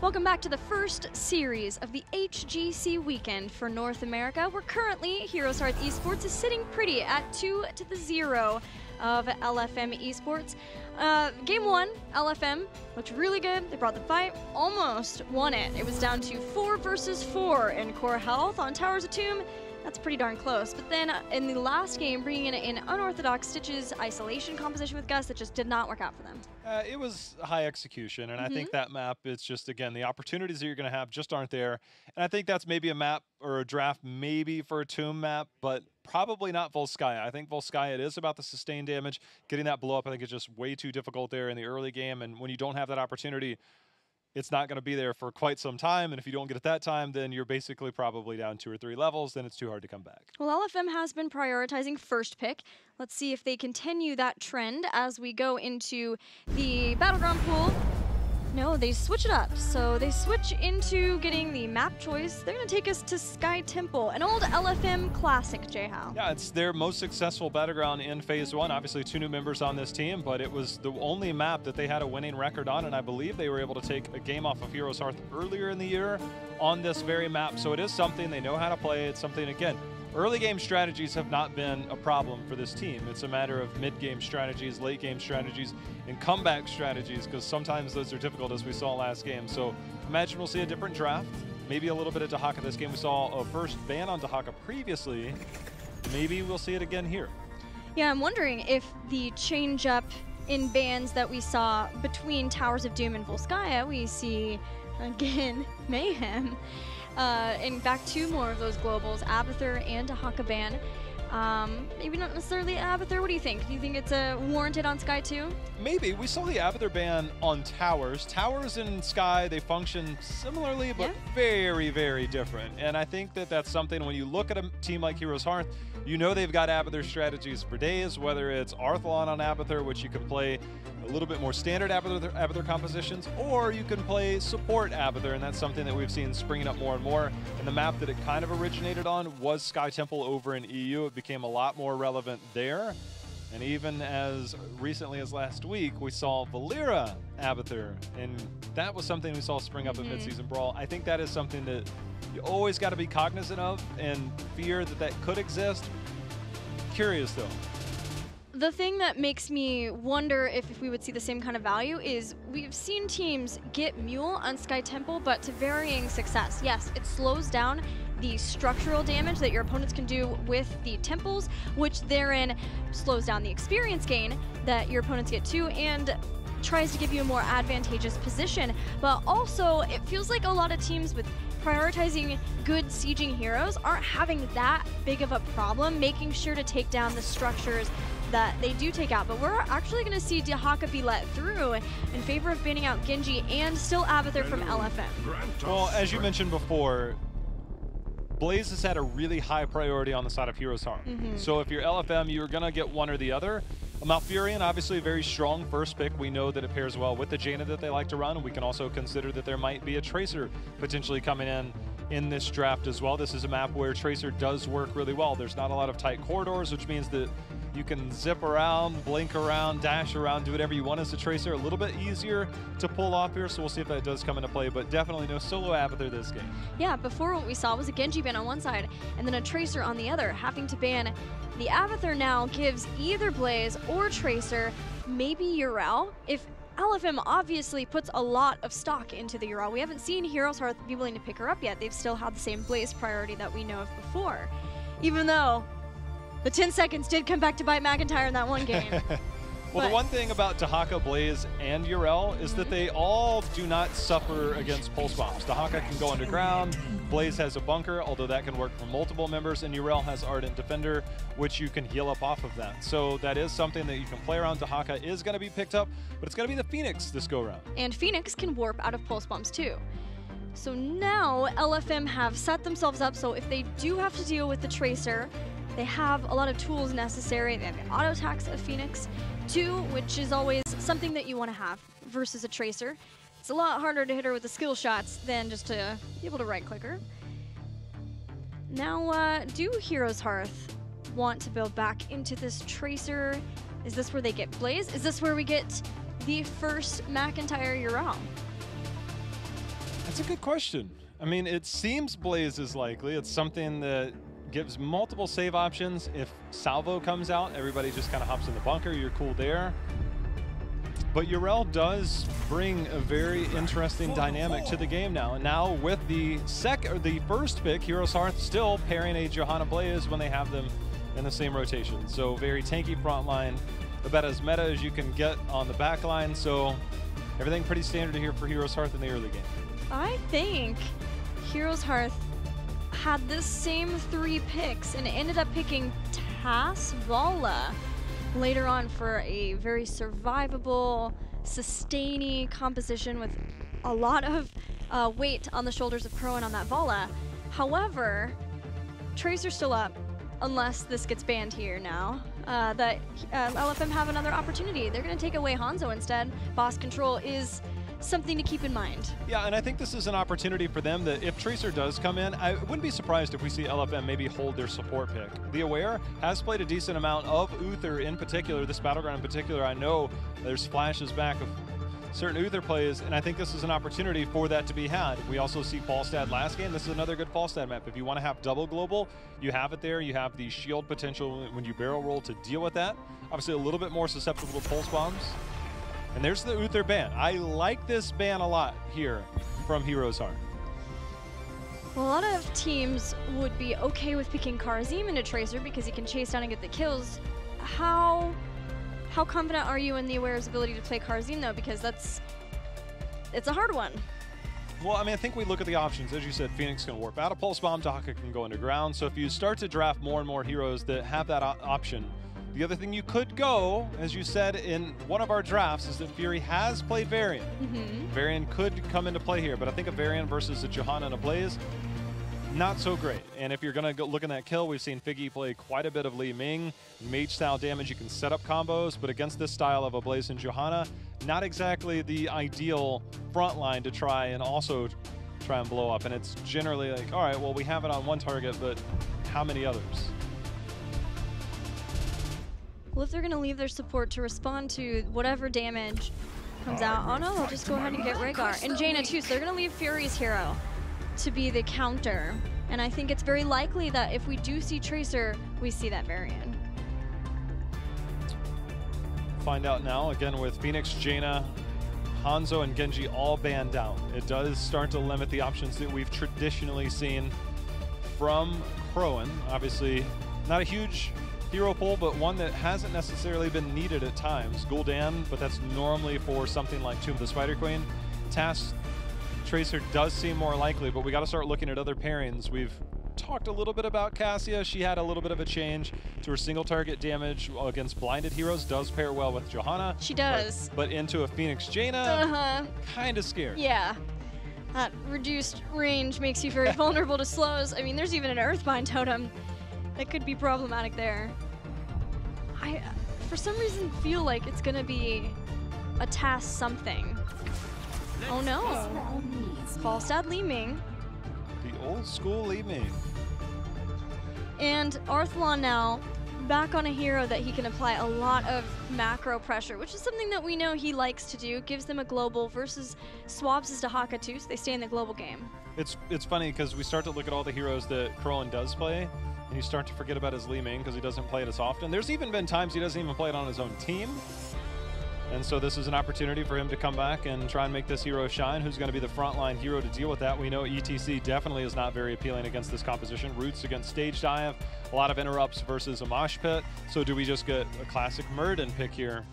Welcome back to the first series of the HGC weekend for North America, where currently HeroesHearth Esports is sitting pretty at 2-0 of LFM Esports. Game 1, LFM looked really good. They brought the fight, almost won it. It was down to 4 versus 4 in core health on Towers of Tomb. That's pretty darn close. But then in the last game, bringing in an unorthodox Stitches isolation composition with Gus, that just did not work out for them. It was high execution, and I think that map, it's just, again, the opportunities that you're going to have just aren't there. And I think that's maybe a map or a draft maybe for a Tomb map, but probably not Volskaya. I think Volskaya, it is about the sustained damage. Getting that blow up, I think, is just way too difficult there in the early game, and when you don't have that opportunity, it's not going to be there for quite some time, and if you don't get it that time, then you're basically probably down 2 or 3 levels, then it's too hard to come back. Well, LFM has been prioritizing first pick. Let's see if they continue that trend as we go into the Battleground pool. No, they switch it up. So they switch into getting the map choice. They're going to take us to Sky Temple, an old LFM classic, J-How. Yeah, it's their most successful Battleground in Phase 1. Obviously, 2 new members on this team, but it was the only map that they had a winning record on, and I believe they were able to take a game off of HeroesHearth earlier in the year on this very map. So it is something they know how to play. It's something, again, early game strategies have not been a problem for this team. It's a matter of mid-game strategies, late-game strategies, and comeback strategies, because sometimes those are difficult, as we saw last game. So imagine we'll see a different draft, maybe a little bit of Dahaka this game. We saw a first ban on Dahaka previously. Maybe we'll see it again here. Yeah, I'm wondering if the change-up in bans that we saw between Towers of Doom and Volskaya, we see, again, Mayhem. And back to more of those globals, Abathur and Dahaka ban. Maybe not necessarily Abathur. What do you think? Do you think it's warranted on Sky too? Maybe. We saw the Abathur ban on Towers. Towers and Sky, they function similarly, but very, very different. And I think that that's something, when you look at a team like HeroesHearth, you know they've got Abathur strategies for days, whether it's Arthalon on Abathur, which you can play a little bit more standard Abathur compositions, or you can play support Abathur, and that's something that we've seen springing up more and more. And the map that it kind of originated on was Sky Temple over in EU. It became a lot more relevant there. And even as recently as last week, we saw Valera Abathur, and that was something we saw spring up in Midseason Brawl. I think that is something that you always got to be cognizant of and fear that that could exist. Curious, though. The thing that makes me wonder if we would see the same kind of value is we've seen teams get Mule on Sky Temple, but to varying success. Yes, it slows down the structural damage that your opponents can do with the temples, which therein slows down the experience gain that your opponents get too, and tries to give you a more advantageous position. But also, it feels like a lot of teams with prioritizing good sieging heroes aren't having that big of a problem making sure to take down the structures that they do take out. But we're actually going to see Dahaka be let through in favor of banning out Genji and still Abathur from LFM. Well, as you mentioned before, Blaze has had a really high priority on the side of HeroesHearth. So if you're LFM, you're going to get one or the other. MALFURION, obviously a very strong first pick. We know that it pairs well with the Jaina that they like to run. We can also consider that there might be a Tracer potentially coming in this draft as well. This is a map where Tracer does work really well. There's not a lot of tight corridors, which means that you can zip around, blink around, dash around, do whatever you want as a Tracer. A little bit easier to pull off here, so we'll see if that does come into play, but definitely no solo Abathur this game. Yeah, before what we saw was a Genji ban on one side and then a Tracer on the other. Having to ban the Abathur now gives either Blaze or Tracer maybe Urel. If LFM obviously puts a lot of stock into the Urel, we haven't seen HeroesHearth be willing to pick her up yet. They've still had the same Blaze priority that we know of before, even though the 10 seconds did come back to bite McIntyre in that one game. Well, the one thing about Dahaka, Blaze, and Urel is that they all do not suffer against pulse bombs. Dahaka can go underground, Blaze has a bunker, although that can work for multiple members, and Urel has Ardent Defender, which you can heal up off of that. So that is something that you can play around. Dahaka is going to be picked up, but it's going to be the Phoenix this go-round. And Phoenix can warp out of pulse bombs too. So now LFM have set themselves up, so if they do have to deal with the Tracer, they have a lot of tools necessary. They have the auto attacks of Phoenix too, which is always something that you want to have versus a Tracer. It's a lot harder to hit her with the skill shots than just to be able to right-click her. Now, do HeroesHearth want to build back into this Tracer? Is this where they get Blaze? Is this where we get the first McIntyre Urel? That's a good question. I mean, it seems Blaze is likely. It's something that gives multiple save options. If Salvo comes out, everybody just kind of hops in the bunker. You're cool there. But Yrel does bring a very interesting dynamic to the game now. And now with the first pick, HeroesHearth still pairing a Johanna Blaze when they have them in the same rotation. So very tanky front line, about as meta as you can get on the back line. So everything pretty standard here for HeroesHearth in the early game. I think HeroesHearth had the same 3 picks and ended up picking Vala later on for a very survivable, sustaining composition with a lot of weight on the shoulders of Crowan on that Vala. However, Tracer's still up, unless this gets banned here now. That LFM have another opportunity. They're going to take away HANZO instead. Boss control is something to keep in mind. Yeah, and I think this is an opportunity for them that if Tracer does come in, I wouldn't be surprised if we see LFM maybe hold their support pick. The Aware has played a decent amount of Uther in particular, this Battleground in particular. I know there's flashes back of certain Uther plays, and I think this is an opportunity for that to be had. We also see Falstad last game. This is another good Falstad map. If you want to have double global, you have it there. You have the shield potential when you barrel roll to deal with that. Obviously a little bit more susceptible to pulse bombs. And there's the Uther ban. I like this ban a lot here from HeroesHearth. Well, a lot of teams would be okay with picking Karazim into Tracer because he can chase down and get the kills. How confident are you in the Aware's ability to play Karazim though? Because it's a hard one. Well, I mean, I think we look at the options. As you said, Phoenix can warp out of Pulse Bomb, Daka can go underground. So if you start to draft more and more heroes that have that option, the other thing you could go, as you said in one of our drafts, is that Fury has played Varian. Varian could come into play here, but I think a Varian versus a Johanna and a Blaze, not so great. And if you're going to go look in that kill, we've seen Figgy play quite a bit of Li Ming. Mage-style damage, you can set up combos, but against this style of a Blaze and Johanna, not exactly the ideal front line to try and also try and blow up. And it's generally like, all right, well, we have it on one target, but how many others? Well, if they're going to leave their support to respond to whatever damage comes out, oh no, they'll just go ahead and get Rhaegar. And Jaina too, so they're going to leave Fury's hero to be the counter. And I think it's very likely that if we do see Tracer, we see that Varian. Find out now, again with Phoenix, Jaina, HANZO, and Genji all banned out. It does start to limit the options that we've traditionally seen from Crowan. Obviously, not a huge hero pool, but one that hasn't necessarily been needed at times. Gul'dan, but that's normally for something like Tomb of the Spider Queen. Task Tracer does seem more likely, but we got to start looking at other pairings. We've talked a little bit about Cassia. She had a little bit of a change to her single target damage against blinded heroes. Does pair well with Johanna. She does. But into a Phoenix Jaina, kind of scared. Yeah. That reduced range makes you very vulnerable to slows. I mean, there's even an Earthbind totem that could be problematic there. I, for some reason, feel like it's going to be a task something. Oh no. Falstad Li Ming. The old school Li Ming. And Arthlon now back on a hero that he can apply a lot of macro pressure, which is something that we know he likes to do. Gives them a global versus swaps his Dahaka too, so they stay in the global game. It's funny because we start to look at all the heroes that Crowan does play, and you start to forget about his Li Ming because he doesn't play it as often. There's even been times he doesn't even play it on his own team. And so this is an opportunity for him to come back and try and make this hero shine. Who's going to be the frontline hero to deal with that? We know ETC definitely is not very appealing against this composition. Roots against Stage Dive, a lot of interrupts versus a Mosh Pit. So do we just get a classic MURADIN pick here?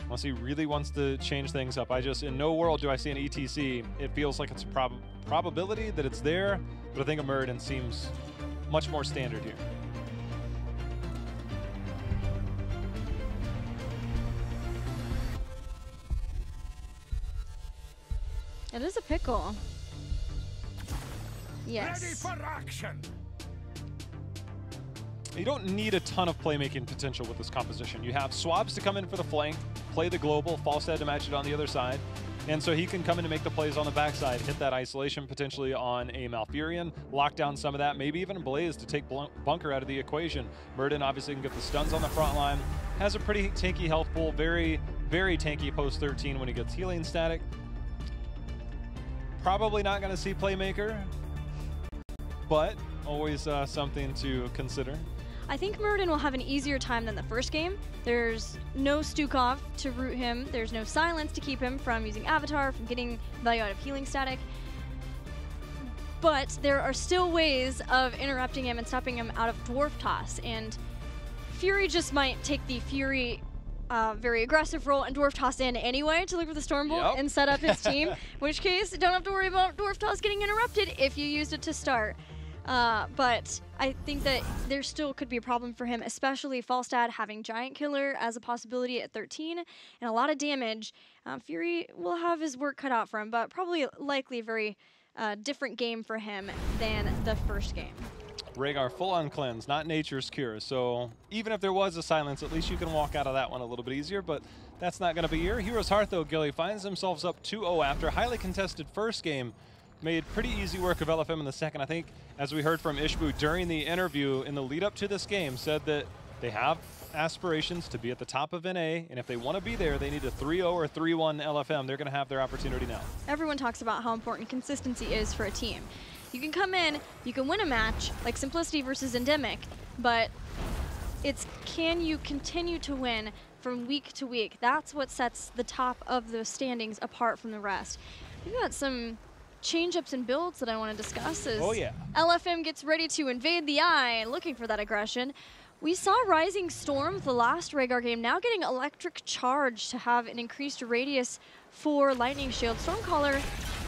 Unless he really wants to change things up. In no world do I see an ETC. It feels like it's a probability that it's there, but I think a MURADIN seems much more standard here. It is a pickle. Yes. Ready for action. You don't need a ton of playmaking potential with this composition. You have Swabs to come in for the flank, play the global, Falstad to match it on the other side. And so he can come in to make the plays on the backside, hit that isolation potentially on a Malfurion, lock down some of that, maybe even Blaze to take Bunker out of the equation. MURADIN obviously can get the stuns on the front line, has a pretty tanky health pool, very, very tanky post 13 when he gets healing static. Probably not going to see Playmaker, but always something to consider. I think MURADIN will have an easier time than the first game. There's no Stukov to root him. There's no silence to keep him from using Avatar, from getting value out of healing static. But there are still ways of interrupting him and stopping him out of Dwarf Toss. And Fury just might take the Fury very aggressive role and Dwarf Toss in anyway to look for the Stormbolt and set up his team. In which case, don't have to worry about Dwarf Toss getting interrupted if you used it to start. But I think that there still could be a problem for him, especially Falstad having Giant Killer as a possibility at 13 and a lot of damage. Fury will have his work cut out for him, but probably likely a very different game for him than the first game. Rhaegar full-on cleanse, not nature's cure. So even if there was a silence, at least you can walk out of that one a little bit easier, but that's not going to be here. HeroesHearth, though, Gilly, finds themselves up 2-0 after a highly contested first game. Made pretty easy work of LFM in the second. I think, as we heard from Ishbu during the interview in the lead up to this game, said that they have aspirations to be at the top of NA, and if they want to be there, they need a 3-0 or 3-1 LFM. They're going to have their opportunity now. Everyone talks about how important consistency is for a team. You can come in, you can win a match, like Simplicity versus Endemic, but it's can you continue to win from week to week? That's what sets the top of the standings apart from the rest. We've got some change-ups and builds that I want to discuss as LFM gets ready to invade the eye, looking for that aggression. We saw Rising Storm, the last Rhaegar game, now getting Electric Charge to have an increased radius for Lightning Shield. Stormcaller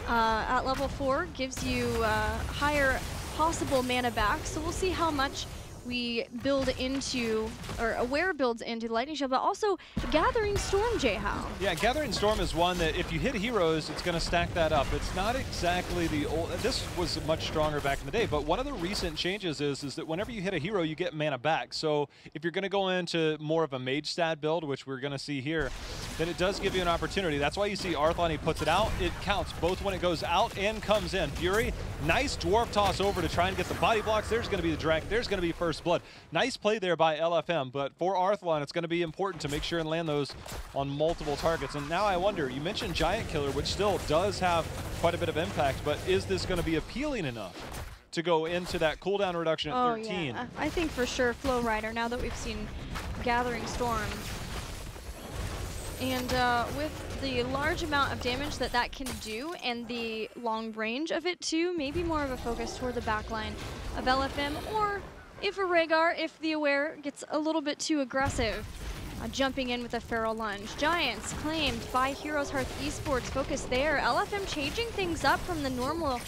at level 4 gives you higher possible mana back, so we'll see how much we build into, or Aware builds into the Lightning Shield, but also Gathering Storm, J-How. Yeah, Gathering Storm is one that if you hit heroes, it's going to stack that up. It's not exactly the old, this was much stronger back in the day, but one of the recent changes is that whenever you hit a hero, you get mana back. So if you're going to go into more of a mage stat build, which we're going to see here, then it does give you an opportunity. That's why you see Arthlon, he puts it out. It counts both when it goes out and comes in. Fury, nice Dwarf Toss over to try and get the body blocks. There's going to be the drag. There's going to be first blood. Nice play there by LFM, but for Arthlon, it's going to be important to make sure and land those on multiple targets. And now I wonder, you mentioned Giant Killer, which still does have quite a bit of impact, but is this going to be appealing enough to go into that cooldown reduction at 13? Yeah. I think for sure Flow Rider, now that we've seen Gathering Storm. And with the large amount of damage that that can do and the long range of it too, maybe more of a focus toward the backline of LFM, or if a Rhaegar, if the Aware gets a little bit too aggressive, jumping in with a Feral Lunge. Giants claimed by HeroesHearth Esports, focus there. LFM changing things up from the normal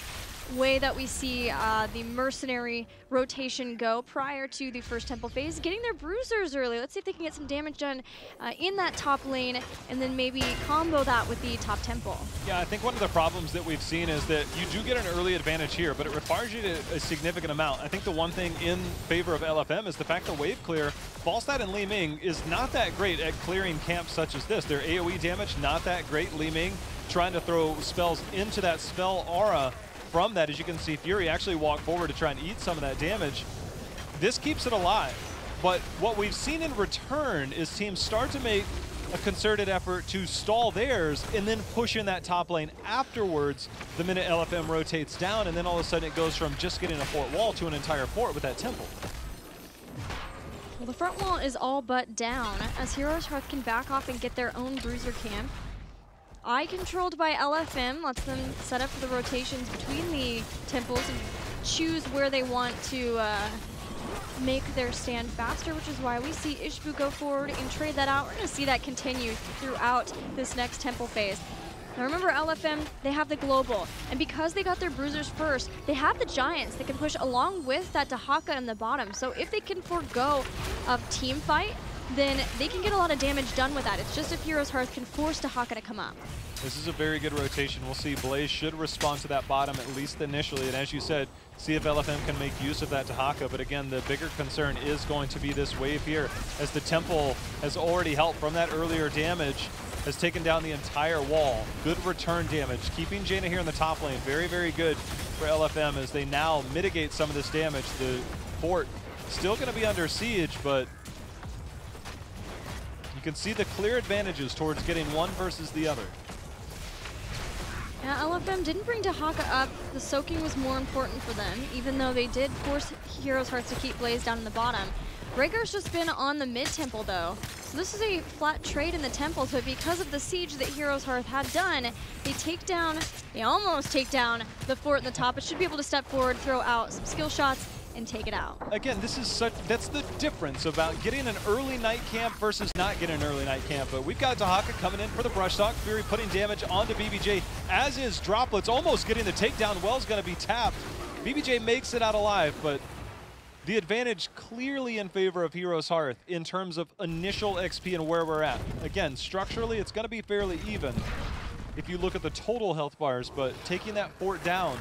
way that we see the mercenary rotation go prior to the first temple phase, getting their bruisers early. Let's see if they can get some damage done in that top lane and then maybe combo that with the top temple. Yeah, I think one of the problems that we've seen is that you do get an early advantage here, but it requires you to a significant amount. I think the one thing in favor of LFM is the fact that wave clear, Falstad and Li Ming is not that great at clearing camps such as this. Their AoE damage, not that great. Li Ming trying to throw spells into that spell aura. From that, as you can see, Fury actually walk forward to try and eat some of that damage. This keeps it alive, but what we've seen in return is teams start to make a concerted effort to stall theirs and then push in that top lane afterwards the minute LFM rotates down, and then all of a sudden it goes from just getting a fort wall to an entire fort with that temple. Well, the front wall is all but down as HeroesHearth can back off and get their own bruiser camp. Eye controlled by LFM lets them set up the rotations between the temples and choose where they want to make their stand faster, which is why we see Ishbu go forward and trade that out. We're going to see that continue throughout this next temple phase. Now remember, LFM, they have the global, and because they got their bruisers first, they have the giants that can push along with that Dahaka in the bottom. So if they can forego a team fight, then they can get a lot of damage done with that. It's just if HeroesHearth can force Dahaka to come up. This is a very good rotation. We'll see Blaze should respond to that bottom at least initially, and as you said, see if LFM can make use of that Dahaka. But again, the bigger concern is going to be this wave here, as the temple has already helped from that earlier damage, has taken down the entire wall. Good return damage, keeping Jaina here in the top lane. Very, very good for LFM as they now mitigate some of this damage. The fort still going to be under siege, but you can see the clear advantages towards getting one versus the other. Yeah, LFM didn't bring Dahaka up. The soaking was more important for them, even though they did force HeroesHearth to keep Blaze down in the bottom. Rhaegar's just been on the mid-temple, though. So this is a flat trade in the temple, so because of the siege that HeroesHearth had done, they almost take down the fort in the top. It should be able to step forward, throw out some skill shots, and take it out. Again, that's the difference about getting an early night camp versus not getting an early night camp. But we've got Dahaka coming in for the brush talk. Fury putting damage onto BBJ, as is Droplets almost getting the takedown. Well's going to be tapped. BBJ makes it out alive, but the advantage clearly in favor of HeroesHearth in terms of initial XP and where we're at. Again, structurally, it's going to be fairly even if you look at the total health bars, but taking that fort down,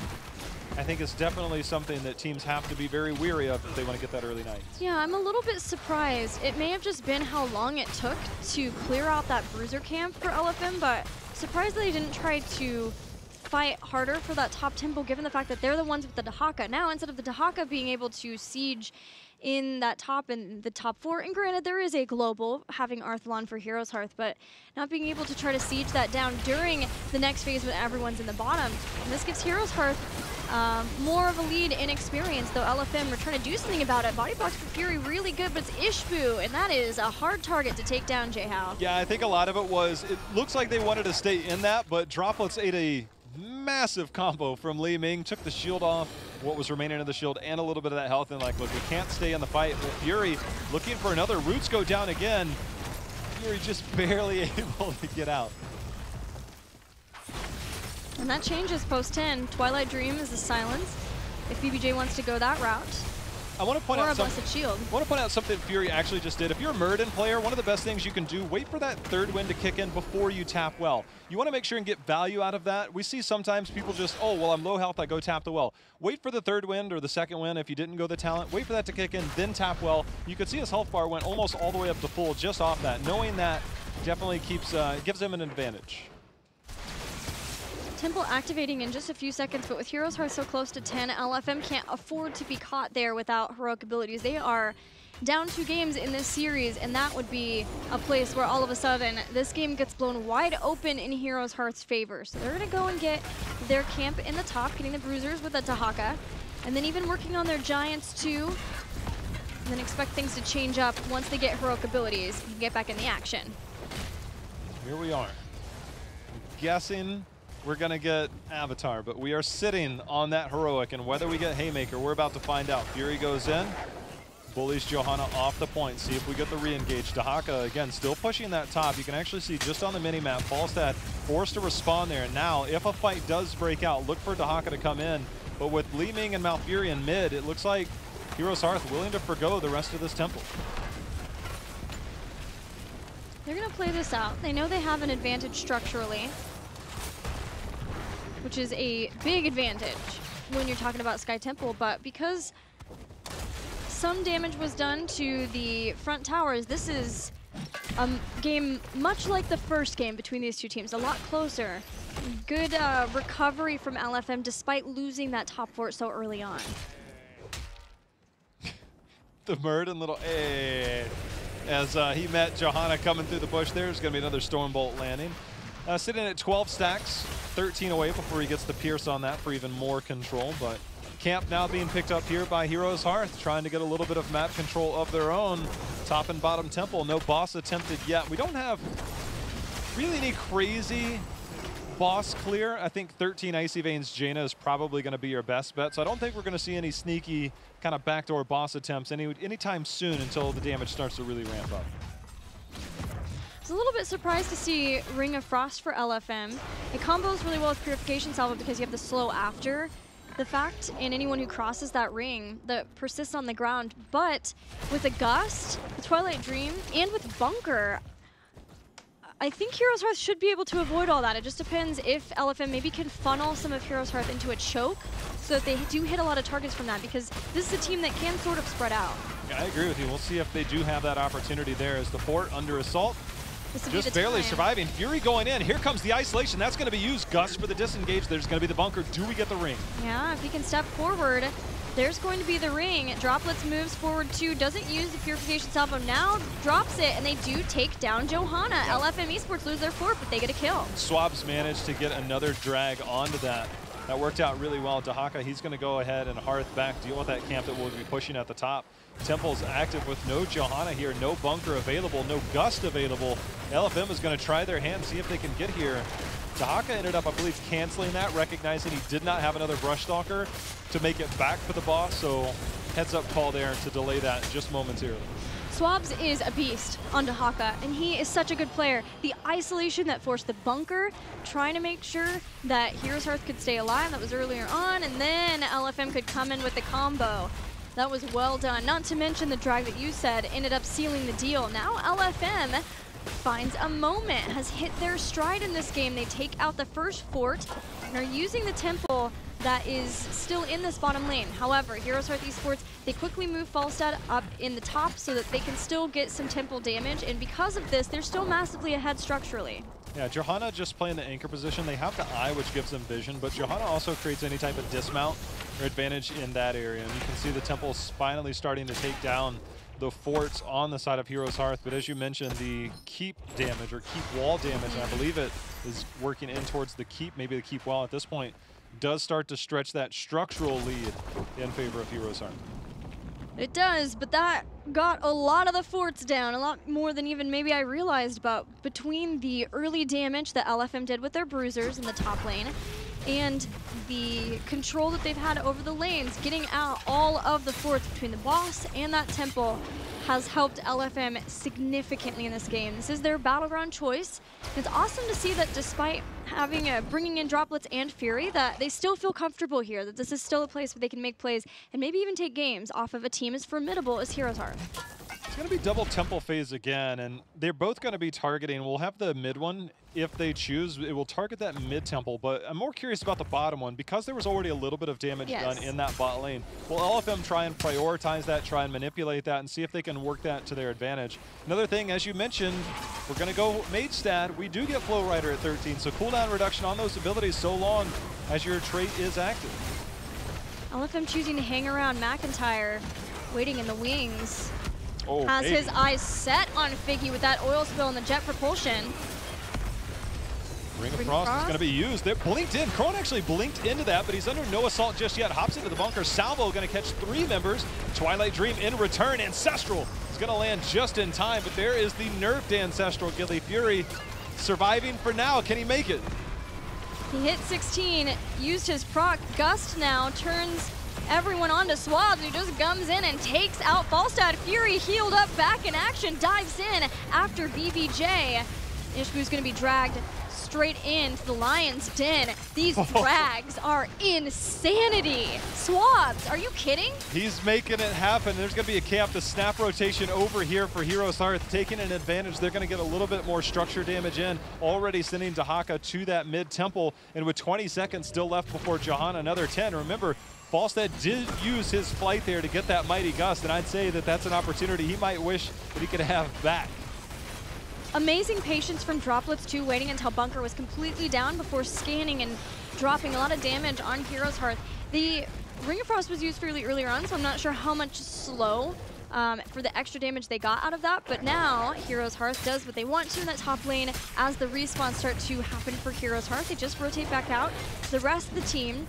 I think it's definitely something that teams have to be very weary of if they want to get that early night. Yeah, I'm a little bit surprised. It may have just been how long it took to clear out that bruiser camp for LFM, but surprised that they didn't try to fight harder for that top temple, given the fact that they're the ones with the Dahaka. Now, instead of the Dahaka being able to siege in that top and the top four, and granted there is a global having Arthalon for HeroesHearth, but not being able to try to siege that down during the next phase when everyone's in the bottom. And this gives HeroesHearth more of a lead in experience, though LFM are trying to do something about it. Body blocks for Fury really good, but it's Ishbu, and that is a hard target to take down, J-How. Yeah, I think a lot of it looks like they wanted to stay in that, but Droplets ate a massive combo from Li Ming, took the shield off, what was remaining of the shield, and a little bit of that health, and like, look, we can't stay in the fight. But Fury looking for another. Roots go down again. Fury just barely able to get out. And that changes post-10. Twilight Dream is the silence, if BBJ wants to go that route. I want to point out Blessed Shield. I want to point out something Fury actually just did. If you're a MURADIN player, one of the best things you can do, wait for that third wind to kick in before you tap well. You want to make sure and get value out of that. We see sometimes people just, oh, well, I'm low health, I go tap the well. Wait for the third wind or the second wind if you didn't go the talent. Wait for that to kick in, then tap well. You could see his health bar went almost all the way up to full just off that. Knowing that definitely gives him an advantage. Temple activating in just a few seconds, but with HeroesHearth so close to 10, LFM can't afford to be caught there without heroic abilities. They are down 2 games in this series, and that would be a place where all of a sudden this game gets blown wide open in HeroesHearth's favor. So they're going to go and get their camp in the top, getting the bruisers with the Dahaka, and then even working on their giants too, and then expect things to change up once they get heroic abilities and get back in the action. Here we are. I'm guessing we're going to get Avatar, but we are sitting on that heroic, and whether we get Haymaker, we're about to find out. Fury goes in, bullies Johanna off the point, see if we get the re-engage. Dahaka, again, still pushing that top. You can actually see just on the mini-map, Falstad forced to respond there. And now, if a fight does break out, look for Dahaka to come in. But with Li Ming and MALFURION mid, it looks like HeroesHearth willing to forgo the rest of this temple. They're going to play this out. They know they have an advantage structurally, which is a big advantage when you're talking about Sky Temple, but because some damage was done to the front towers, this is a game much like the first game between these two teams, a lot closer. Good recovery from LFM despite losing that top fort so early on. The MURADIN little as he met Johanna coming through the bush. There's going to be another Stormbolt landing. Sitting at 12 stacks, 13 away before he gets the pierce on that for even more control. But camp now being picked up here by HeroesHearth, trying to get a little bit of map control of their own. Top and bottom temple, no boss attempted yet. We don't have really any crazy boss clear. I think 13 Icy Veins Jaina is probably going to be your best bet. So I don't think we're going to see any sneaky kind of backdoor boss attempts anytime soon until the damage starts to really ramp up. I was a little bit surprised to see Ring of Frost for LFM. It combos really well with Purification Salvo because you have the slow after the fact, and anyone who crosses that ring that persists on the ground. But with a Gust, the Twilight Dream, and with Bunker, I think HeroesHearth should be able to avoid all that. It just depends if LFM maybe can funnel some of HeroesHearth into a choke so that they do hit a lot of targets from that, because this is a team that can sort of spread out. Yeah, I agree with you. We'll see if they do have that opportunity there as the fort under assault. Just barely surviving. Fury going in. Here comes the isolation. That's going to be used. Gust for the disengage. There's going to be the bunker. Do we get the ring? Yeah, if he can step forward There's going to be the ring. Droplets moves forward too, doesn't use the Purification Salvo, now drops it, and they do take down Johanna. LFM Esports lose their fort, but they get a kill. Swabs managed to get another drag onto that. That worked out really well. Dahaka, he's going to go ahead and Hearth back, deal with that camp that will be pushing at the top. Temple's active with no Johanna here, no bunker available, no Gust available. LFM is going to try their hand, see if they can get here. Dahaka ended up, I believe, canceling that, recognizing he did not have another Brush Stalker to make it back for the boss, so heads up call there to delay that just momentarily. Swabs is a beast on Dahaka, and he is such a good player. The isolation that forced the bunker, trying to make sure that HeroesHearth could stay alive, that was earlier on, and then LFM could come in with the combo. That was well done. Not to mention the drag that you said ended up sealing the deal. Now LFM finds a moment, has hit their stride in this game. They take out the first fort and are using the temple that is still in this bottom lane. However, HeroesHearth Esports, they quickly move Falstad up in the top so that they can still get some temple damage, and because of this, they're still massively ahead structurally. Yeah, Johanna just playing the anchor position. They have the eye, which gives them vision, but Johanna also creates any type of dismount or advantage in that area. And you can see the temple's finally starting to take down the forts on the side of HeroesHearth, but as you mentioned, the keep damage or keep wall damage, and I believe it is working in towards the keep, maybe the keep wall at this point, does start to stretch that structural lead in favor of HeroesHearth. It does, but that got a lot of the forts down, a lot more than even maybe I realized about between the early damage that LFM did with their bruisers in the top lane and the control that they've had over the lanes, getting out all of the forts between the boss and that temple has helped LFM significantly in this game. This is their battleground choice. It's awesome to see that despite having bringing in Droplets and Fury, that they still feel comfortable here, that this is still a place where they can make plays and maybe even take games off of a team as formidable as HeroesHearth. It's going to be double temple phase again, and they're both going to be targeting. We'll have the mid one if they choose. It will target that mid temple, but I'm more curious about the bottom one because there was already a little bit of damage done in that bot lane. Will LFM try and prioritize that, try and manipulate that, and see if they can work that to their advantage? Another thing, as you mentioned, we're going to go mage stat. We do get Flow Rider at 13, so cooldown reduction on those abilities so long as your trait is active. LFM choosing to hang around McIntyre, waiting in the wings. Oh, has his eyes set on Figgy with that oil spill and the jet propulsion. Ring of Frost is going to be used. They blinked in. Crone actually blinked into that, but he's under no assault just yet. Hops into the bunker. Salvo going to catch 3 members. Twilight Dream in return. Ancestral is going to land just in time, but there is the nerfed Ancestral. Gilly Fury surviving for now. Can he make it? He hit 16, used his proc. Gust now turns everyone onto Swabs, who just gums in and takes out Falstad. Fury healed up, back in action, dives in after BBJ. Ishbu's going to be dragged straight into the Lion's Den. These drags are insanity. Swabs, are you kidding? He's making it happen. There's going to be a camp, the snap rotation over here for HeroesHearth, taking an advantage. They're going to get a little bit more structure damage in, already sending Dahaka to that mid temple, and with 20 seconds still left before Johanna, another 10. Remember, Falstad did use his flight there to get that Mighty Gust, and I'd say that that's an opportunity he might wish that he could have back. Amazing patience from Droplets too, waiting until bunker was completely down before scanning and dropping a lot of damage on HeroesHearth. The Ring of Frost was used fairly earlier on, so I'm not sure how much slow for the extra damage they got out of that, but now HeroesHearth does what they want to in that top lane. As the respawns start to happen for HeroesHearth, they just rotate back out. The rest of the team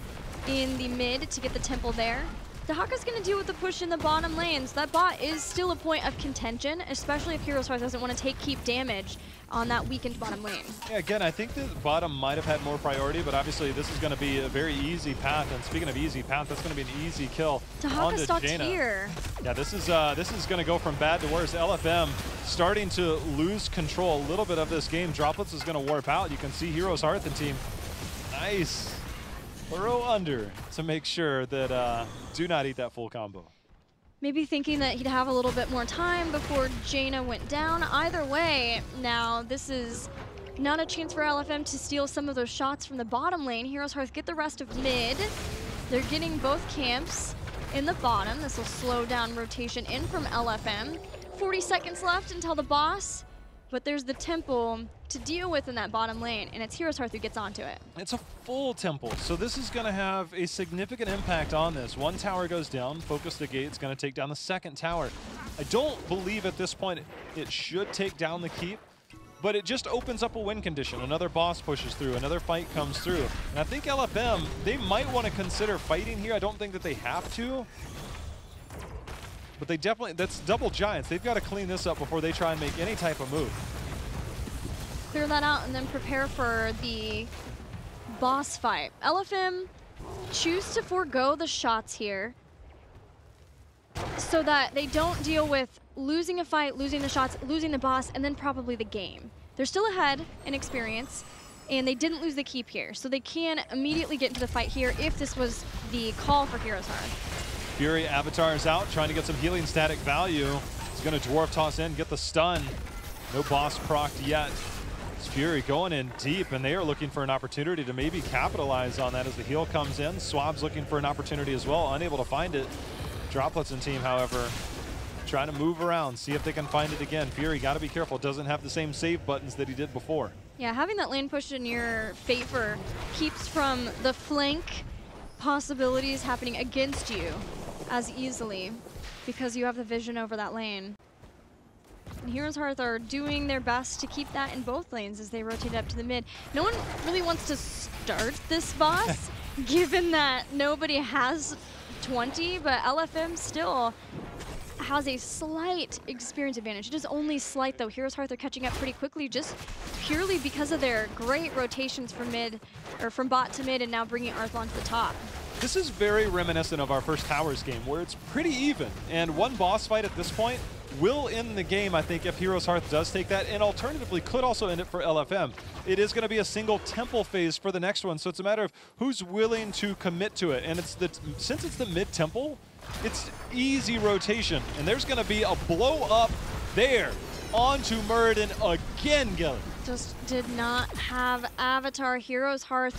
in the mid to get the temple there. Dahaka's going to deal with the push in the bottom lanes. That bot is still a point of contention, especially if HeroesHearth doesn't want to keep damage on that weakened bottom lane. Yeah, again, I think the bottom might have had more priority, but obviously this is going to be a very easy path. And speaking of easy path, that's going to be an easy kill. Dahaka stopped here. Yeah, this is going to go from bad to worse. LFM starting to lose control a little bit of this game. Droplets is going to warp out. You can see HeroesHearth and team. Nice. Throw under to make sure that do not eat that full combo. Maybe thinking that he'd have a little bit more time before Jaina went down. Either way, now this is not a chance for LFM to steal some of those shots from the bottom lane. HeroesHearth get the rest of mid. They're getting both camps in the bottom. This will slow down rotation in from LFM. 40 seconds left until the boss. but there's the temple to deal with in that bottom lane, and it's HeroesHearth who gets onto it. It's a full temple, so this is going to have a significant impact on this. One tower goes down, Focus the Gate's going to take down the second tower. I don't believe at this point it should take down the keep, but it just opens up a win condition. Another boss pushes through, another fight comes through. And I think LFM, they might want to consider fighting here. I don't think that they have to, but they definitely, that's double giants. They've got to clean this up before they try and make any type of move. Clear that out and then prepare for the boss fight. LFM choose to forego the shots here so that they don't deal with losing a fight, losing the shots, losing the boss, and then probably the game. They're still ahead in experience, and they didn't lose the keep here, so they can immediately get into the fight here if this was the call for HeroesHearth. Fury Avatar is out, trying to get some healing static value. He's going to Dwarf Toss in, get the stun. No boss procced yet. It's Fury going in deep, and they are looking for an opportunity to maybe capitalize on that as the heal comes in. Swab's looking for an opportunity as well, unable to find it. Droplets and team, however, trying to move around, see if they can find it again. Fury, got to be careful, doesn't have the same save buttons that he did before. Yeah, having that lane push in your favor keeps from the flank possibilities happening against you as easily because you have the vision over that lane. And HeroesHearth are doing their best to keep that in both lanes as they rotate up to the mid. No one really wants to start this boss given that nobody has 20, but LFM still has a slight experience advantage. It is only slight though. HeroesHearth are catching up pretty quickly just purely because of their great rotations from mid, or from bot to mid, and now bringing Arthlon to the top. This is very reminiscent of our first Towers game where it's pretty even, and one boss fight at this point will end the game, I think, if HeroesHearth does take that, and alternatively could also end it for LFM. It is going to be a single temple phase for the next one, so it's a matter of who's willing to commit to it. And since it's the mid-temple, it's easy rotation, and there's going to be a blow up there onto MURADIN again, Gilly. Just did not have Avatar. HeroesHearth,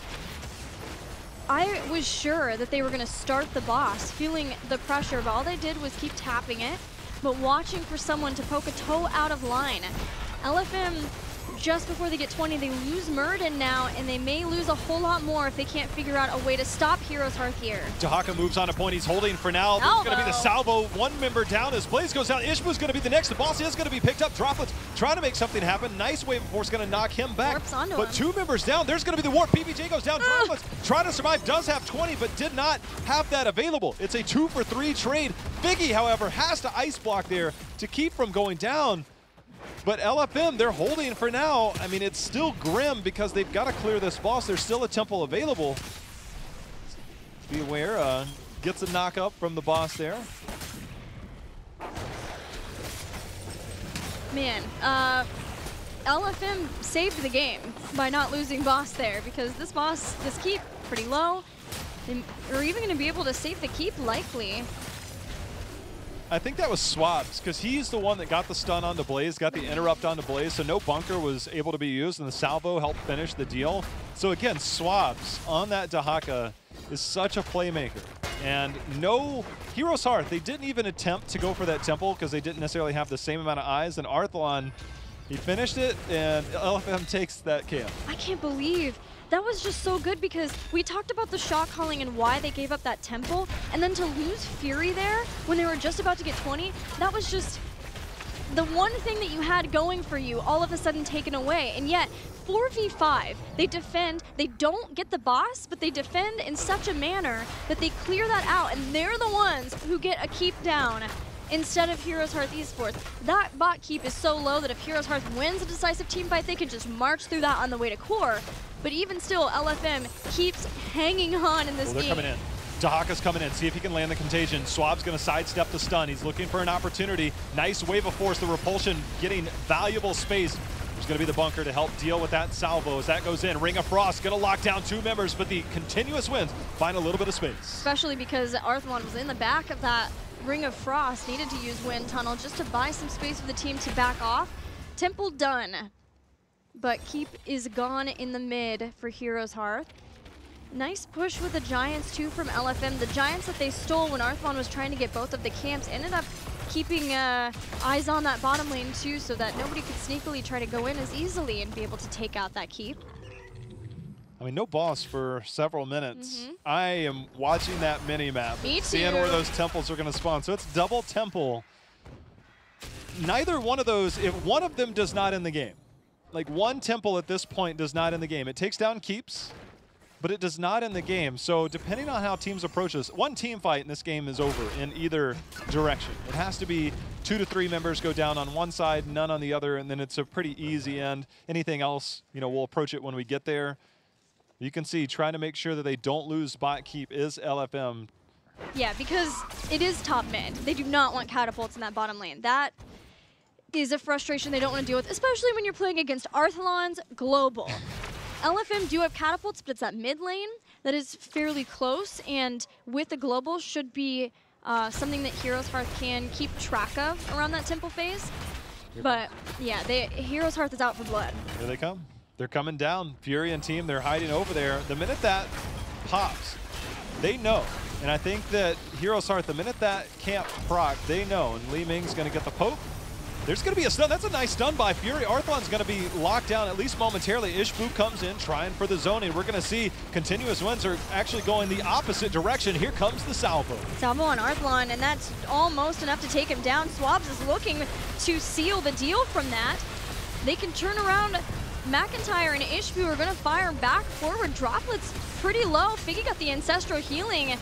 I was sure that they were going to start the boss, feeling the pressure, but all they did was keep tapping it, but watching for someone to poke a toe out of line. LFM, just before they get 20, they lose MURADIN now, and they may lose a whole lot more if they can't figure out a way to stop HeroesHearth here. Dahaka moves on a point. He's holding for now. It's going to be the salvo. One member down as Blaze goes down. Ishbu's going to be the next. The boss is going to be picked up. Droplets trying to make something happen. Nice wave of force going to knock him back. But two members down. There's going to be the warp. PPJ goes down. Droplets trying to survive. Does have 20, but did not have that available. It's a 2-for-3 trade. Biggie, however, has to ice block there to keep from going down. But LFM, they're holding for now. I mean, it's still grim because they've got to clear this boss. There's still a temple available. Be aware, gets a knock up from the boss there. Man, LFM saved the game by not losing boss there, because this boss, this keep, pretty low. They're even going to be able to save the keep, likely. I think that was Swabs, because he's the one that got the stun onto Blaze, got the interrupt onto Blaze, so no bunker was able to be used, and the salvo helped finish the deal. So again, Swabs on that Dahaka is such a playmaker. And no, HeroesHearth, they didn't even attempt to go for that temple because they didn't necessarily have the same amount of eyes, and Arthlon, he finished it, and LFM takes that camp. I can't believe that was just so good, because we talked about the shot calling and why they gave up that temple, and then to lose Fury there when they were just about to get 20, that was just the one thing that you had going for you all of a sudden taken away. And yet 4v5, they defend, they don't get the boss, but they defend in such a manner that they clear that out, and they're the ones who get a keep down instead of HeroesHearth Esports. That bot keep is so low that if HeroesHearth wins a decisive team fight, they can just march through that on the way to core. But even still, LFM keeps hanging on in this game. They're coming in. Dahaka's coming in. See if he can land the contagion. Swab's going to sidestep the stun. He's looking for an opportunity. Nice wave of force. The repulsion getting valuable space. There's going to be the bunker to help deal with that salvo as that goes in. Ring of Frost going to lock down two members, but the continuous winds find a little bit of space. Especially because Arthlon was in the back of that Ring of Frost, needed to use Wind Tunnel just to buy some space for the team to back off. Temple done, but keep is gone in the mid for HeroesHearth. Nice push with the Giants too from LFM. The Giants that they stole when Arthlon was trying to get both of the camps ended up keeping eyes on that bottom lane too, so that nobody could sneakily try to go in as easily and be able to take out that keep. I mean, no boss for several minutes. I am watching that mini-map, seeing where those temples are going to spawn. So it's double temple. Neither one of those, if one of them does not end the game, like one temple at this point does not end the game. It takes down keeps, but it does not end the game. So depending on how teams approach this, one team fight in this game is over in either direction. It has to be 2 to 3 members go down on one side, none on the other, and then it's a pretty easy end. Anything else, you know, we'll approach it when we get there. You can see trying to make sure that they don't lose bot keep is LFM. Yeah, because it is top mid. They do not want catapults in that bottom lane. That is a frustration they don't want to deal with, especially when you're playing against Arthalon's Global. LFM do have catapults, but it's that mid lane that is fairly close, and with the Global should be something that HeroesHearth can keep track of around that temple phase. But yeah, HeroesHearth is out for blood. Here they come. They're coming down. Furion team, they're hiding over there. The minute that pops, they know. And I think that HeroesHearth, the minute that camp proc, they know. And Li Ming's going to get the poke. There's going to be a stun. That's a nice stun by Fury. Arthalon's going to be locked down, at least momentarily. Ishbu comes in, trying for the zoning. We're going to see continuous wins are actually going the opposite direction. Here comes the salvo. Salvo on Arthalon, and that's almost enough to take him down. Swabs is looking to seal the deal from that. They can turn around. McIntyre and Ishbu are going to fire back forward. Droplets pretty low. Figgy got the Ancestral Healing,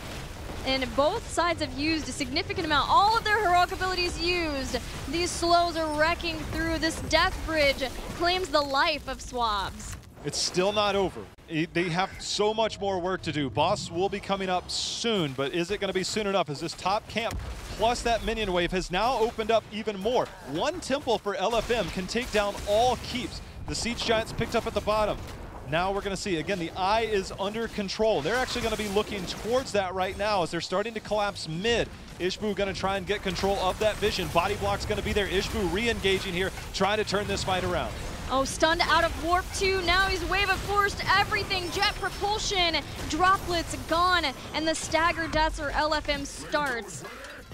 and both sides have used a significant amount. All of their heroic abilities used. These slows are wrecking through. This Death Bridge claims the life of Swabs. It's still not over. They have so much more work to do. Boss will be coming up soon, but is it going to be soon enough? As this top camp plus that minion wave has now opened up even more. One temple for LFM can take down all keeps. The Siege Giants picked up at the bottom. Now we're going to see, again, the eye is under control. They're actually going to be looking towards that right now as they're starting to collapse mid. Ishbu going to try and get control of that vision. Body block's going to be there. Ishbu re-engaging here, trying to turn this fight around. Oh, stunned out of Warp 2. Now he's Wave of Forced everything. Jet propulsion, droplets gone, and the stagger deaths or LFM starts.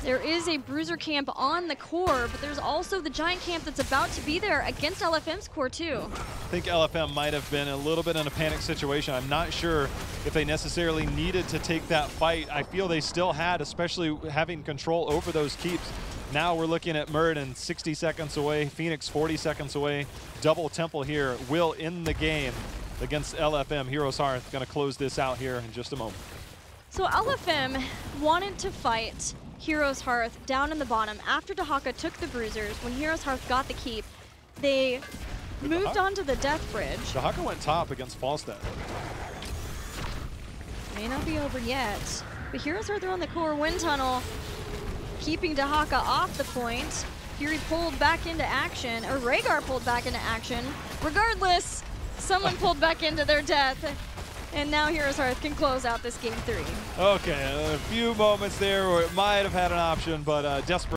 There is a bruiser camp on the core, but there's also the giant camp that's about to be there against LFM's core too. I think LFM might have been a little bit in a panic situation. I'm not sure if they necessarily needed to take that fight. I feel they still had, especially having control over those keeps. Now we're looking at MURADIN 60 seconds away, Phoenix 40 seconds away. Double temple here will end the game against LFM. HeroesHearth going to close this out here in just a moment. So LFM wanted to fight HeroesHearth down in the bottom after Dahaka took the bruisers. When HeroesHearth got the keep, they moved on to the Death Bridge. Dahaka went top against Falstad. May not be over yet, but HeroesHearth are on the core wind tunnel, keeping Dahaka off the point. Fury pulled back into action, or Rhaegar pulled back into action. Regardless, someone pulled back into their death. And now HeroesHearth can close out this game 3. Okay, a few moments there where it might have had an option, but desperate.